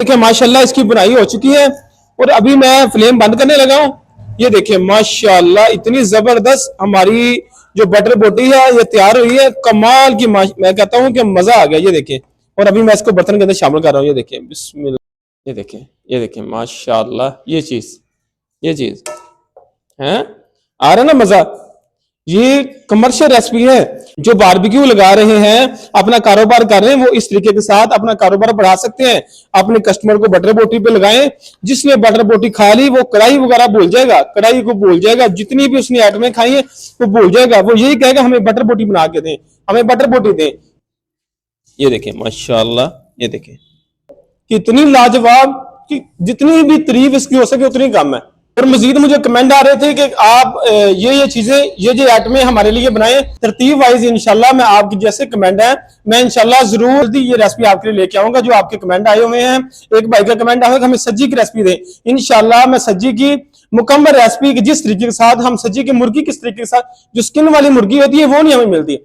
देखिए माशाल्लाह इसकी बुनाई हो चुकी है और अभी मैं फ्लेम बंद करने लगा हूँ। ये देखिए माशाल्लाह इतनी जबरदस्त हमारी जो बटर बोटी है ये तैयार हुई है, कमाल की। मैं कहता हूँ कि मजा आ गया। ये देखिए, और अभी मैं इसको बर्तन के अंदर शामिल कर रहा हूँ। ये देखिए बिस्मिल्लाह, ये देखिए माशाल्लाह ये चीज है, आ रहा ना मजा। ये कमर्शियल रेसिपी है। जो बारबेक्यू लगा रहे हैं, अपना कारोबार कर रहे हैं, वो इस तरीके के साथ अपना कारोबार बढ़ा सकते हैं। अपने कस्टमर को बटर बोटी पे लगाएं। जिसने बटर बोटी खा ली वो कढ़ाई वगैरह भूल जाएगा, कढ़ाई को भूल जाएगा, जितनी भी उसने आइटमें खाई है वो भूल जाएगा। वो यही कहेगा हमें बटर बोटी बना के दें, हमें बटर बोटी दें। ये देखिए माशाल्लाह, ये देखिए कितनी लाजवाब, कि जितनी भी तारीफ इसकी हो सके उतनी कम है। और मजीद मुझे कमेंट आ रहे थे कि आप ये चीजें, ये आइटमें हमारे लिए बनाएं तरतीब वाइज। इंशाल्लाह मैं आपकी जैसे कमेंट है, मैं इंशाल्लाह जरूर ये रेसिपी आपके लिए लेके आऊंगा। जो आपके कमेंट आए हुए हैं, एक भाई का कमेंट आया कि हमें सज्जी की रेसिपी दें। इंशाल्लाह मैं सज्जी की मुकम्मल रेसिपी, जिस तरीके के साथ हम सज्जी की मुर्गी, किस तरीके के साथ जो स्किन वाली मुर्गी होती है वो नहीं हमें मिलती,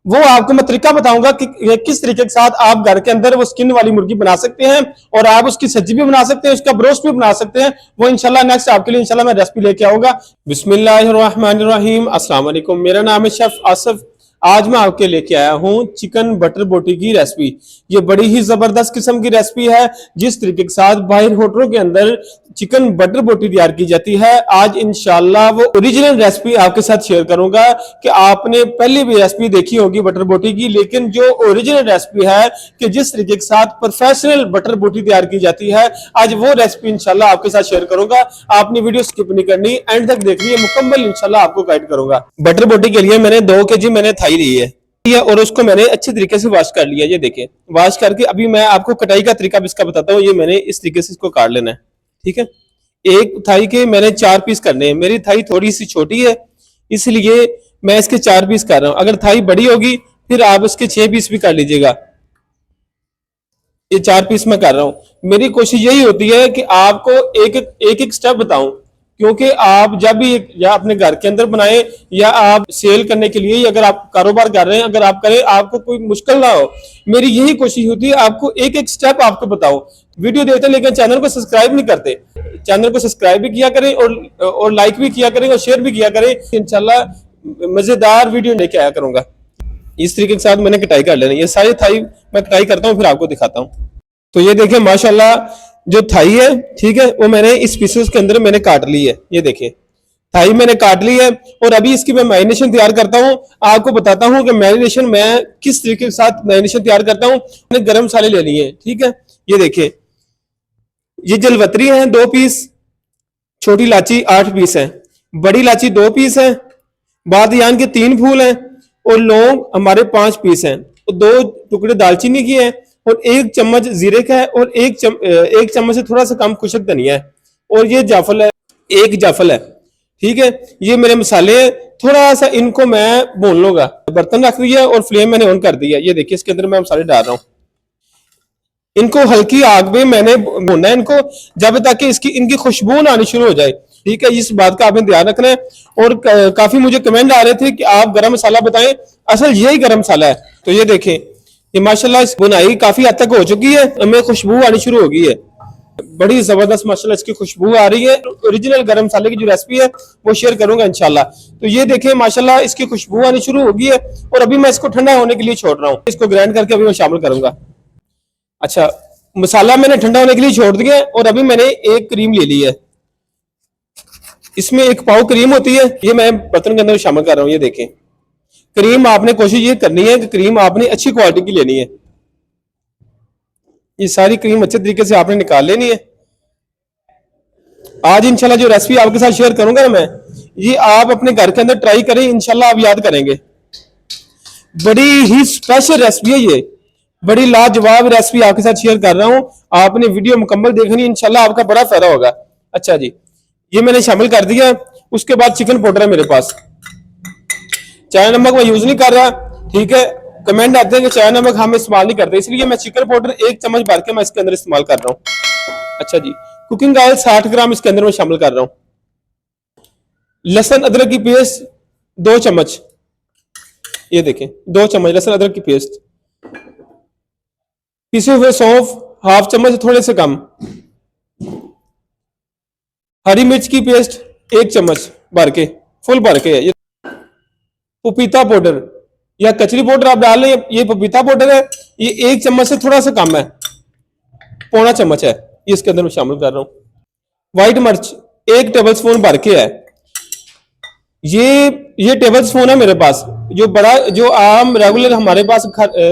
वो आपको मैं तरीका बताऊंगा कि किस तरीके के साथ आप घर के अंदर वो स्किन वाली मुर्गी बना सकते हैं और आप उसकी सब्जी भी बना सकते हैं, उसका ब्रोस्ट भी बना सकते हैं। वो इंशाल्लाह नेक्स्ट आपके लिए इंशाल्लाह मैं रेसिपी लेके आऊंगा। बिस्मिल्लाहिर्रहमानिर्रहीम, अस्सलाम वालेकुम। मेरा नाम है शेफ आसिफ। आज मैं आपके लेके आया हूं चिकन बटर बोटी की रेसिपी। ये बड़ी ही जबरदस्त किस्म की रेसिपी है। जिस तरीके के साथ बाहर होटलों के अंदर चिकन बटर बोटी तैयार की जाती है, आज इंशाल्लाह वो ओरिजिनल रेसिपी आपके साथ शेयर करूंगा। कि आपने पहले भी रेसिपी देखी होगी बटर बोटी की, लेकिन जो ओरिजिनल रेसिपी है कि जिस तरीके के साथ प्रोफेशनल बटर बोटी तैयार की जाती है, आज वो रेसिपी इंशाल्लाह आपके साथ शेयर करूंगा। आपने वीडियो स्किप नहीं करनी, एंड तक देखनी है, मुकम्मल इंशाल्लाह आपको गाइड करूंगा। बटर बोटी के लिए मैंने 2 kg मैंने थाई ली है और उसको मैंने अच्छे तरीके से वॉश कर लिया। ये देखिए वॉश करके अभी मैं आपको कटाई का तरीका भी इसका बताता हूँ। ये मैंने इस तरीके से इसको काट लेना है, ठीक है। एक थाई के मैंने 4 पीस करने हैं। मेरी थाई थोड़ी सी छोटी है, इसलिए मैं इसके 4 पीस कर रहा हूं। अगर थाई बड़ी होगी फिर आप इसके 6 पीस भी कर लीजिएगा। ये 4 पीस मैं कर रहा हूं। मेरी कोशिश यही होती है कि आपको एक स्टेप बताऊं, क्योंकि आप जब भी या अपने घर के अंदर बनाएं या आप सेल करने के लिए, अगर आप कारोबार कर रहे हैं, अगर आप करें, आपको कोई मुश्किल ना हो। मेरी यही कोशिश होती है आपको एक स्टेप आपको बताऊं। वीडियो देखते हैं लेकिन चैनल को सब्सक्राइब नहीं करते। चैनल को सब्सक्राइब भी किया करें और लाइक भी किया करें और शेयर भी किया करें। इंशाल्लाह मजेदार वीडियो लेके आया करूंगा। इस तरीके के साथ मैंने कटाई कर लेनी। ये सारी थाई मैं कटाई करता हूँ फिर आपको दिखाता हूँ। तो ये देखिए माशाल्लाह जो थाई है, ठीक है, वो मैंने इस पीसेस के अंदर मैंने काट ली है। ये देखिए थाई मैंने काट ली है और अभी इसकी मैं मैरिनेशन तैयार करता हूँ। आपको बताता हूँ कि मैरिनेशन मैं किस तरीके के साथ मैरिनेशन तैयार करता हूँ। मैंने गरम मसाले ले लिए, ठीक है। ये देखिए ये जलवतरी है 2 पीस, छोटी इलायची 8 पीस है, बड़ी इलायची 2 पीस है, बादियान के 3 फूल हैं और लौंग हमारे 5 पीस हैं, और 2 टुकड़े दालचीनी की है और 1 चम्मच जीरे का है और 1 चम्मच से थोड़ा सा कम खुशक धनिया है और ये जाफल है, 1 जाफल है, ठीक है। ये मेरे मसाले थोड़ा सा इनको मैं भून लूंगा। बर्तन रख दिया और फ्लेम मैंने ऑन कर दिया। ये देखिए इसके अंदर मैं मसाले डाल रहा हूँ। इनको हल्की आग में मैंने भूनना है इनको, जब तक कि इनकी खुशबू आनी शुरू हो जाए, ठीक है। इस बात का आपने ध्यान रखना है। और काफी मुझे कमेंट आ रहे थे कि आप गरम मसाला बताएं, असल यही गरम मसाला है। तो ये देखें ये माशाल्लाह इस बुनाई काफी हद तक हो चुकी है, हमें खुशबू आनी शुरू हो गई है, बड़ी जबरदस्त माशाल्लाह इसकी खुशबू आ रही है। ओरिजिनल गरम मसाले की जो रेसिपी है वो शेयर करूंगा इंशाल्लाह। तो ये देखें माशाल्लाह इसकी खुशबू आनी शुरू हो गई है और अभी मैं इसको ठंडा होने के लिए छोड़ रहा हूँ। इसको ग्राइंड करके अभी मैं शामिल करूंगा। अच्छा, मसाला मैंने ठंडा होने के लिए छोड़ दिया और अभी मैंने एक क्रीम ले ली है। इसमें 1 पाव क्रीम होती है, ये मैं बर्तन के अंदर शामिल कर रहा हूँ। ये देखें क्रीम आपने कोशिश ये करनी है कि क्रीम आपने अच्छी क्वालिटी की लेनी है। ये सारी क्रीम अच्छे तरीके से आपने निकाल लेनी है। आज इंशाल्लाह जो रेसिपी आपके साथ शेयर करूंगा ना मैं, ये आप अपने घर के अंदर ट्राई करें, इंशाल्लाह आप याद करेंगे। बड़ी ही स्पेशल रेसिपी है ये, बड़ी लाजवाब रेसिपी आपके साथ शेयर कर रहा हूं। आपने वीडियो मुकम्मल देखनी, इंशाल्लाह आपका बड़ा फायदा होगा। अच्छा जी, ये मैंने शामिल कर दिया। उसके बाद चिकन पाउडर है मेरे पास, चाय नमक मैं यूज नहीं कर रहा, ठीक है। कमेंट आते हैं कि चाय नमक हम इस्तेमाल नहीं करते, इसलिए मैं चिकन पाउडर 1 चम्मच भर के मैं इसके अंदर इस्तेमाल कर रहा हूँ। अच्छा जी, कुकिंग ऑयल 60 ग्राम इसके अंदर मैं शामिल कर रहा हूँ। लहसुन अदरक की पेस्ट 2 चम्मच, ये देखें 2 चम्मच लहसुन अदरक की पेस्ट। पिसे हुए सौंफ हाफ चम्मच से थोड़े से कम। हरी मिर्च की पेस्ट 1 चम्मच भर के, फुल भर के है। ये पपीता पाउडर या कचरी पाउडर आप डाल लें, ये पपीता पाउडर है, ये 1 चम्मच से थोड़ा सा कम है, पौना चम्मच है, ये इसके अंदर मैं शामिल कर रहा हूं। व्हाइट मिर्च 1 टेबल स्पून भर के है। ये टेबल स्पून है मेरे पास, जो बड़ा जो आम रेगुलर हमारे पास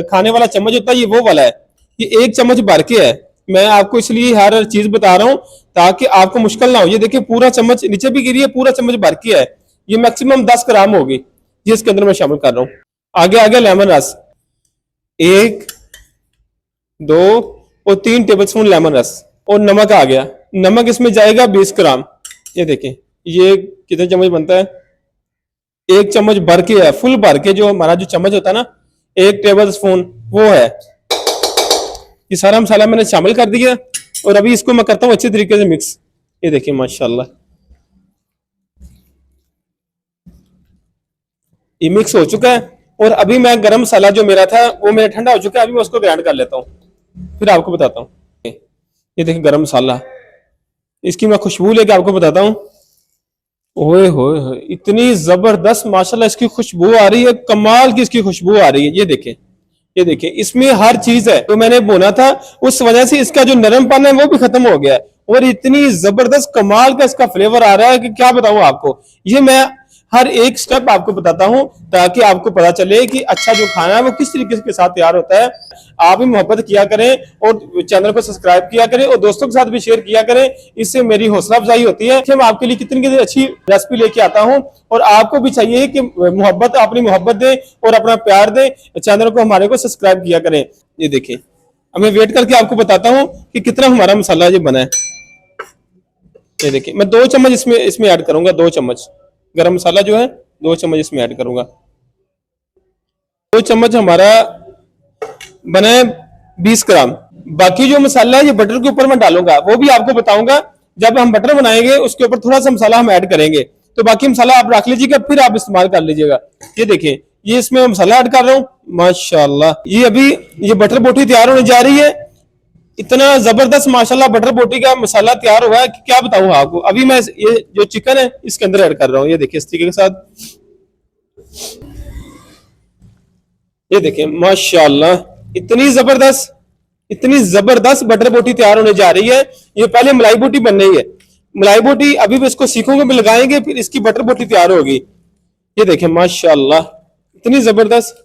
खाने वाला चम्मच होता है, ये वो वाला है। ये 1 चम्मच भर के है। मैं आपको इसलिए हर चीज बता रहा हूं ताकि आपको मुश्किल ना हो। ये देखिए पूरा चम्मच नीचे भी गिरी है, पूरा चम्मच भर के है। ये मैक्सिमम 10 ग्राम होगी, ये इसके अंदर मैं शामिल कर रहा हूं। आगे आगे लेमन रस 1, 2 और 3 टेबलस्पून लेमन रस। और नमक आ गया, नमक इसमें जाएगा 20 ग्राम। ये देखें ये कितने चम्मच बनता है, 1 चम्मच भर के है, फुल भर के जो हमारा जो चम्मच होता है ना, 1 टेबल स्पून वो है। ये सारा मसाला मैंने शामिल कर दिया और अभी इसको मैं करता हूँ अच्छी तरीके से मिक्स। ये देखिए माशाल्लाह ये मिक्स हो चुका है। और अभी मैं गरम मसाला जो मेरा था वो मेरा ठंडा हो चुका है, अभी मैं उसको ग्राइंड कर लेता हूँ, फिर आपको बताता हूँ। ये देखिए गरम मसाला, इसकी मैं खुशबू लेके आपको बताता हूँ। ओए होए इतनी जबरदस्त माशाल्लाह इसकी खुशबू आ रही है, कमाल की इसकी खुशबू आ रही है। ये देखिए इसमें हर चीज है, तो मैंने बोना था उस वजह से इसका जो नरमपन है वो भी खत्म हो गया है। और इतनी जबरदस्त कमाल का इसका फ्लेवर आ रहा है कि क्या बताऊं आपको। ये मैं हर एक स्टेप आपको बताता हूं ताकि आपको पता चले कि अच्छा जो खाना है वो किस तरीके के साथ तैयार होता है। आप भी मोहब्बत किया करें और चैनल को सब्सक्राइब किया करें और दोस्तों के साथ भी शेयर किया करें, इससे मेरी हौसला अफजाई होती है कि मैं आपके लिए कितनी अच्छी रेसिपी लेके आता हूं। और आपको भी चाहिए कि मोहब्बत, अपनी मोहब्बत दें और अपना प्यार दें, चैनल को हमारे को सब्सक्राइब किया करें। ये देखिए अब मैं वेट करके आपको बताता हूं कि कितना हमारा मसाला ये बना है। ये देखिए मैं 2 चम्मच इसमें ऐड करूंगा, 2 चम्मच गरम मसाला जो है 2 चम्मच इसमें ऐड करूंगा। 2 चम्मच हमारा बना है 20 ग्राम। बाकी जो मसाला है ये बटर के ऊपर मैं डालूंगा, वो भी आपको बताऊंगा। जब हम बटर बनाएंगे उसके ऊपर थोड़ा सा मसाला हम ऐड करेंगे, तो बाकी मसाला आप रख लीजिएगा, फिर आप इस्तेमाल कर लीजिएगा। ये देखिए ये इसमें मसाला ऐड कर रहा हूँ माशाल्लाह। ये अभी ये बटर बोटी तैयार होने जा रही है। इतना जबरदस्त माशाल्लाह बटर बोटी का मसाला तैयार हुआ है कि क्या बताऊं आपको। अभी मैं ये जो चिकन है इसके अंदर ऐड कर रहा हूँ। ये देखिए इस तरीके के साथ, ये देखिए माशाल्लाह इतनी जबरदस्त बटर बोटी तैयार होने जा रही है। ये पहले मलाई बोटी बन रही है, मलाई बोटी अभी भी इसको सीखोगे भी लगाएंगे, फिर इसकी बटर बोटी तैयार होगी। ये देखिए माशाल्लाह इतनी जबरदस्त।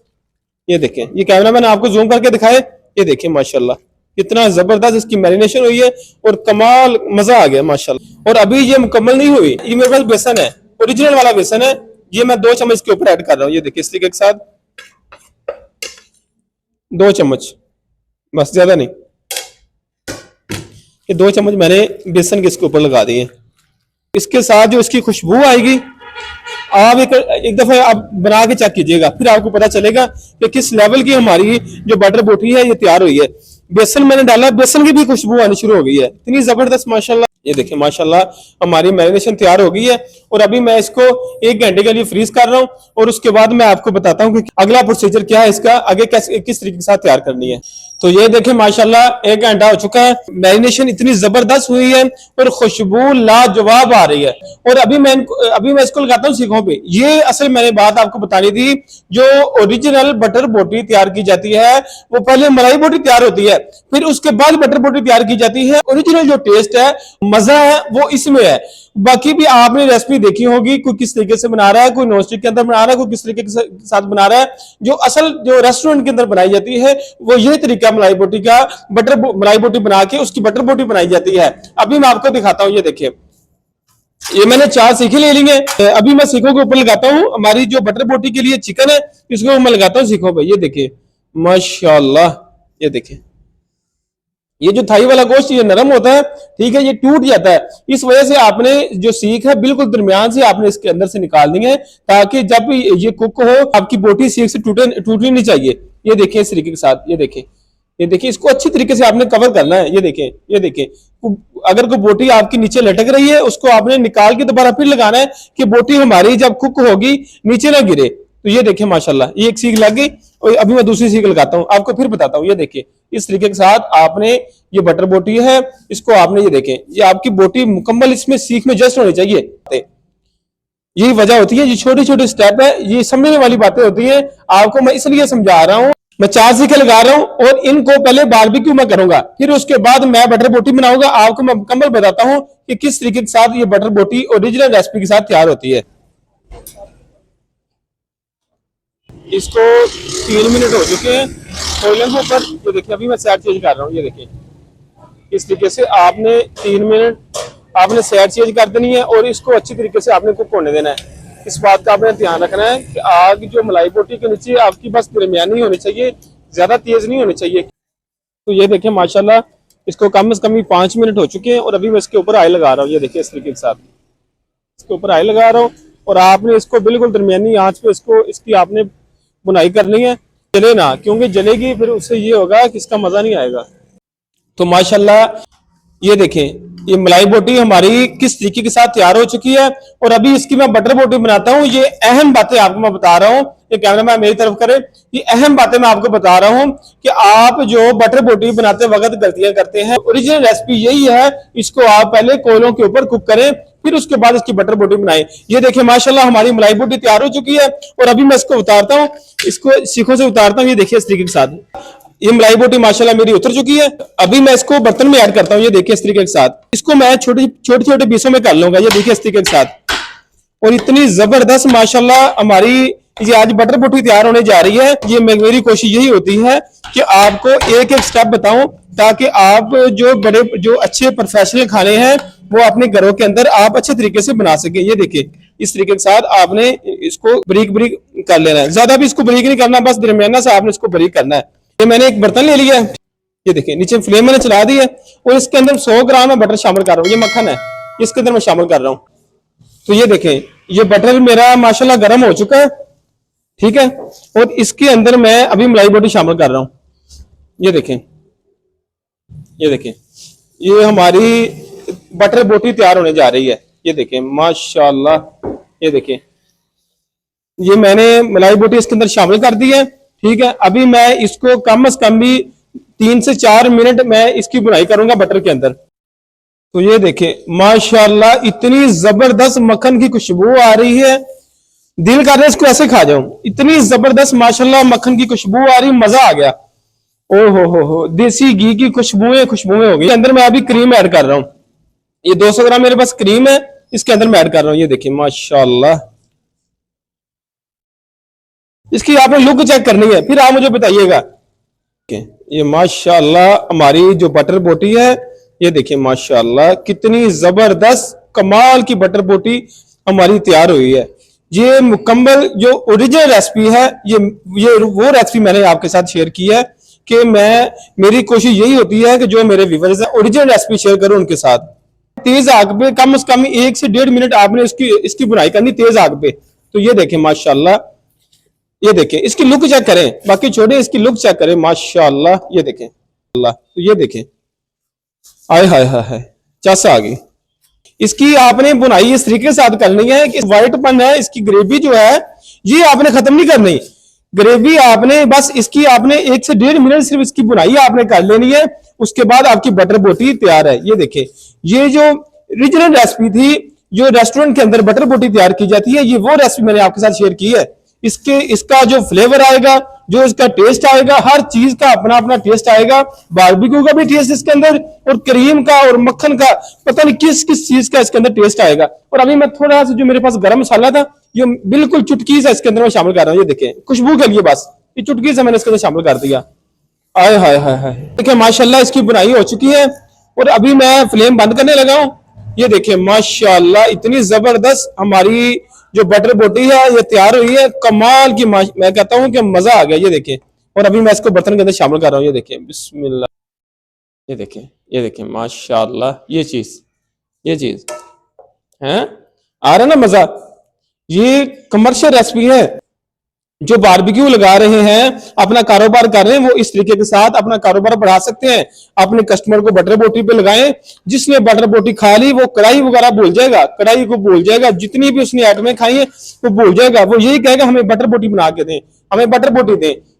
ये देखें ये कैमरा मैंने आपको जूम करके दिखाए। ये देखिए माशाल्लाह कितना जबरदस्त इसकी मैरिनेशन हुई है और कमाल मजा आ गया माशाल्लाह। और अभी ये मुकम्मल नहीं हुई, ये मेरे पास बेसन है, ओरिजिनल वाला बेसन है, ये मैं 2 चम्मच के ऊपर ऐड कर रहा हूँ। ये देखिए इस तरीके के साथ 2 चम्मच, बस ज्यादा नहीं। ये 2 चम्मच मैंने बेसन के इसके ऊपर लगा दिए। इसके साथ जो इसकी खुशबू आएगी, आप एक दफा आप बना के चेक कीजिएगा, फिर आपको पता चलेगा कि किस लेवल की हमारी जो बटर बोटी है ये तैयार हुई है। बेसन मैंने डाला, बेसन की भी खुशबू आनी शुरू हो गई है, इतनी जबरदस्त माशाल्लाह। ये देखिए माशाल्लाह हमारी मैरिनेशन तैयार हो गई है। और अभी मैं इसको 1 घंटे के लिए फ्रीज कर रहा हूँ और उसके बाद मैं आपको बताता हूँ कि अगला प्रोसीजर क्या है, इसका आगे किस तरीके के साथ तैयार करनी है। तो ये देखिए माशाल्लाह 1 घंटा हो चुका है, मैरिनेशन इतनी जबरदस्त हुई है और खुशबू लाजवाब आ रही है। और अभी मैं इसको लगाता हूँ सीखों पे। ये असल मैंने बात आपको बतानी थी, जो ओरिजिनल बटर बोटी तैयार की जाती है वो पहले मलाई बोटी तैयार होती है, फिर उसके बाद बटर बोटी तैयार की जाती है। ओरिजिनल जो टेस्ट है, मजा है, वो इसमें है। बाकी भी आपने रेसिपी देखी होगी, कोई किस तरीके से बना रहा है, कोई नॉनस्टिक के अंदर बना रहा है, कोई किस तरीके के साथ बना रहा है। जो असल जो रेस्टोरेंट के अंदर बनाई जाती है वो यही तरीका मलाई बोटी का, मलाई बोटी बना के उसकी बटर बोटी बनाई जाती है। अभी मैं आपको दिखाता हूं। ये देखिए ये मैंने 4 सीखे ले लिए। अभी मैं सीखों के ऊपर लगाता हूँ। हमारी जो बटर बोटी के लिए चिकन है इसको मैं लगाता हूँ सीखों पे। ये देखिए माशाल्लाह, ये देखिए ये जो थाई वाला गोश्त ये नरम होता है, ठीक है, ये टूट जाता है। इस वजह से आपने जो सीख है बिल्कुल दरमियान से आपने इसके अंदर से निकालनी है, ताकि जब ये कुक हो आपकी बोटी सीख से टूटनी नहीं चाहिए। ये देखिए इस तरीके के साथ, ये देखिए इसको अच्छी तरीके से आपने कवर करना है। ये देखिए अगर कोई बोटी आपकी नीचे लटक रही है उसको आपने निकाल के दोबारा फिर लगाना है कि बोटी हमारी जब कुक होगी नीचे ना गिरे। तो ये देखिए माशाल्लाह ये एक सीख लग गई। और अभी मैं दूसरी सीख लगाता हूँ, आपको फिर बताता हूँ। ये देखिए इस तरीके के साथ आपने, ये बटर बोटी है, इसको आपने, ये देखें, ये आपकी बोटी मुकम्मल इसमें सीख में जस्ट होनी चाहिए। यही वजह होती है, ये छोटे छोटे स्टेप है, ये समझने वाली बातें होती हैं। आपको मैं इसलिए समझा रहा हूँ, मैं 4 सीखे लगा रहा हूँ और इनको पहले बारबेक्यू मैं करूंगा, फिर उसके बाद मैं बटर बोटी बनाऊंगा। आपको मैं मुकम्मल बताता हूँ कि किस तरीके के साथ ये बटर बोटी ओरिजिनल रेसिपी के साथ तैयार होती है। इसको 3 मिनट हो चुके हैं कोयले के ऊपर। ये देखिए अभी मैं साइड चेंज कर रहा हूँ। ये देखिए इस तरीके से आपने 3 मिनट आपने साइड चेंज कर देनी है और इसको अच्छी तरीके से आपने कुक होने देना है। इस बात का आपने ध्यान रखना है कि आग जो मलाई बोटी के नीचे आपकी बस दरमियानी होनी चाहिए, ज्यादा तेज नहीं होनी चाहिए। तो ये देखिए माशाल्लाह इसको कम से कम 5 मिनट हो चुके हैं और अभी मैं इसके ऊपर ऑयल लगा रहा हूँ। ये देखिए इस तरीके के साथ इसके ऊपर ऑयल लगा रहा हूँ और आपने इसको बिल्कुल दरमियानी आंच पे इसकी आपने बुनाई करनी है। जले ना, क्योंकि जलेगी फिर उससे ये होगा कि इसका मजा नहीं आएगा। तो माशाल्लाह ये देखें ये मलाई बोटी हमारी किस तरीके के साथ तैयार हो चुकी है और अभी इसकी मैं बटर बोटी बनाता हूँ। ये अहम बातें आपको मैं बता रहा हूँ, ये कैमरा मैन मेरी तरफ करे, ये अहम बातें मैं आपको बता रहा हूँ कि आप जो बटर बोटी बनाते वक्त गलतियां करते हैं। ओरिजिनल रेसिपी यही है, इसको आप पहले कोयलों के ऊपर कुक करें, फिर उसके बाद इसकी बटर बोटी बनाएं। ये देखिए माशाल्लाह हमारी मलाई बोटी तैयार हो चुकी है और अभी मैं इसको उतारता हूँ, इसको सीखों से उतारता हूँ। ये देखिए इस तरीके के साथ ये मलाई बोटी माशाल्लाह मेरी उतर चुकी है। अभी मैं इसको बर्तन में ऐड करता हूँ। ये देखिए इस तरीके के साथ इसको मैं छोटे छोटे पीसों में कर लूंगा। ये देखिए इस तरीके के साथ, और इतनी जबरदस्त माशाल्लाह हमारी ये आज बटर बोटी तैयार होने जा रही है। ये मेरी कोशिश यही होती है कि आपको एक एक स्टेप बताऊं ताकि आप जो अच्छे प्रोफेशनल खाने हैं वो अपने घरों के अंदर आप अच्छे तरीके से बना सके। ये देखिए इस तरीके के साथ आपने इसको बारीक बारीक कर लेना है, ज्यादा भी इसको बारीक नहीं करना, बस दरमियाना से आपने इसको बारीक करना है। ये मैंने एक बर्तन ले लिया है, ये देखिए नीचे फ्लेम मैंने चला दी है और इसके अंदर 100 ग्राम मैं बटर शामिल कर रहा हूँ। ये मक्खन है, इसके अंदर मैं शामिल कर रहा हूँ। तो ये देखें ये बटर मेरा माशाल्लाह गर्म हो चुका है, ठीक है, और इसके अंदर मैं अभी मलाई बोटी शामिल कर रहा हूँ। ये देखें, ये देखें ये हमारी बटर बोटी तैयार होने जा रही है। ये देखें माशाल्लाह, ये देखें ये मैंने मलाई बोटी इसके अंदर शामिल कर दी है, ठीक है। अभी मैं इसको कम से कम भी 3 से 4 मिनट मैं इसकी बुनाई करूंगा बटर के अंदर। तो ये देखें माशाल्लाह इतनी जबरदस्त मक्खन की खुशबू आ रही है, दिल कर रहा है इसको ऐसे खा जाऊं। इतनी जबरदस्त माशाल्लाह मक्खन की खुशबू आ रही, मजा आ गया। ओ हो, देसी घी की खुशबुएं हो गई। अंदर मैं अभी क्रीम ऐड कर रहा हूं। ये 200 ग्राम मेरे पास क्रीम है, इसके अंदर मैं ऐड कर रहा हूं। ये देखिए माशाल्लाह इसकी आपने लुक चेक करनी है, फिर आप मुझे बताइएगा। ये माशाल्लाह हमारी जो बटर बोटी है, ये देखिए माशाल्लाह कितनी जबरदस्त कमाल की बटर बोटी हमारी तैयार हुई है। ये मुकम्मल जो ओरिजिनल रेसिपी है, ये वो रेसिपी मैंने आपके साथ शेयर की है कि मेरी कोशिश यही होती है कि जो मेरे व्यूअर्स हैं ओरिजिनल रेसिपी शेयर करूं उनके साथ। तेज आग पे कम से कम 1 से 1.5 मिनट आपने इसकी बुनाई करनी तेज आग पे। तो ये देखें माशाल्लाह, ये देखें इसकी लुक चेक करें, बाकी छोड़े इसकी लुक चेक करें माशाल्लाह। ये देखें अल्लाह, तो ये देखें आय हाय हाय हाय चासा आ गई। इसकी आपने बुनाई इस तरीके के साथ करनी है कि व्हाइटपन है इसकी ग्रेवी जो है ये आपने खत्म नहीं करनी। ग्रेवी आपने बस इसकी आपने 1 से 1.5 मिनट सिर्फ इसकी बुनाई आपने कर लेनी है, उसके बाद आपकी बटर बोटी तैयार है। ये देखें ये जो ओरिजिनल रेसिपी थी जो रेस्टोरेंट के अंदर बटर बोटी तैयार की जाती है, ये वो रेसिपी मैंने आपके साथ शेयर की है। इसका जो फ्लेवर आएगा, जो इसका टेस्ट आएगा, हर चीज का अपना अपना टेस्ट आएगा। बारबेक्यू का भी टेस्ट इसके अंदर और क्रीम का और मक्खन का, पता नहीं किस किस चीज का इसके अंदर टेस्ट आएगा। और अभी मैं थोड़ा सा जो मेरे पास गरम मसाला था ये बिल्कुल चुटकी से इसके अंदर मैं शामिल कर रहा हूँ। ये देखें खुशबू के लिए बस ये चुटकी से मैंने इसके अंदर शामिल कर दिया। आय हाय हाय हाय, देखिए माशाल्लाह इसकी बुनाई हो चुकी है और अभी मैं फ्लेम बंद करने लगा हूँ। ये देखिए माशाल्लाह इतनी जबरदस्त हमारी जो बटर बोटी है ये तैयार हुई है, कमाल की। मैं कहता हूँ कि मजा आ गया। ये देखिए, और अभी मैं इसको बर्तन के अंदर शामिल कर रहा हूँ। ये देखिए बिस्मिल्लाह, ये देखिए माशाल्लाह ये चीज है, आ रहा ना मजा। ये कमर्शियल रेसिपी है, जो बारबेक्यू लगा रहे हैं, अपना कारोबार कर रहे हैं, वो इस तरीके के साथ अपना कारोबार बढ़ा सकते हैं। अपने कस्टमर को बटर बोटी पे लगाएं, जिसने बटर बोटी खा ली वो कढ़ाई वगैरह भूल जाएगा, कढ़ाई को भूल जाएगा, जितनी भी उसने आइटमें खाई है वो भूल जाएगा। वो यही कहेगा हमें बटर बोटी बना के दें, हमें बटर बोटी दें।